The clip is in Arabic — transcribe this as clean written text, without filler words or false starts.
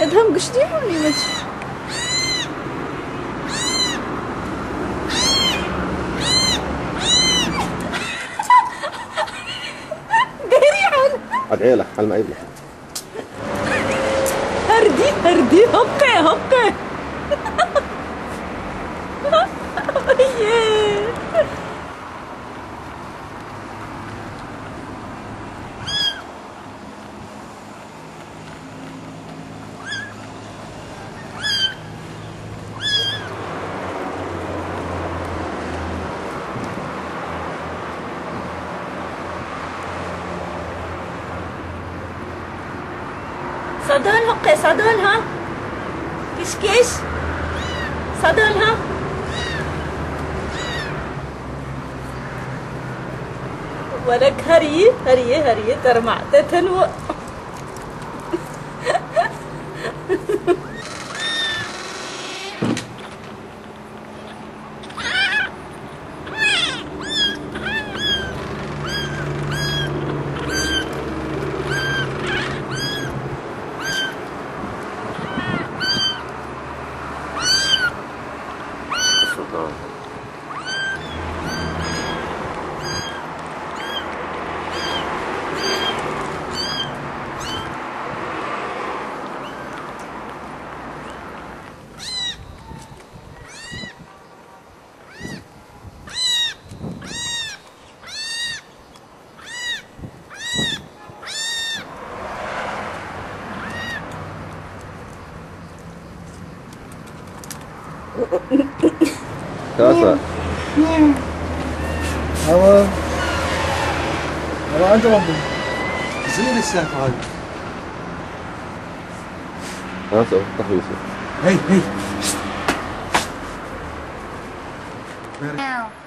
أدهم قشتي حولي ماشي. ديري حول أدعي لك على ما يبلح. هردي هقي صدون هقي صدون ها كش صدون ها ولك هري ترمعت تنو كاسة هوا أنت ربي زين السالفة هذه. كاسة تحويسة. هي Now.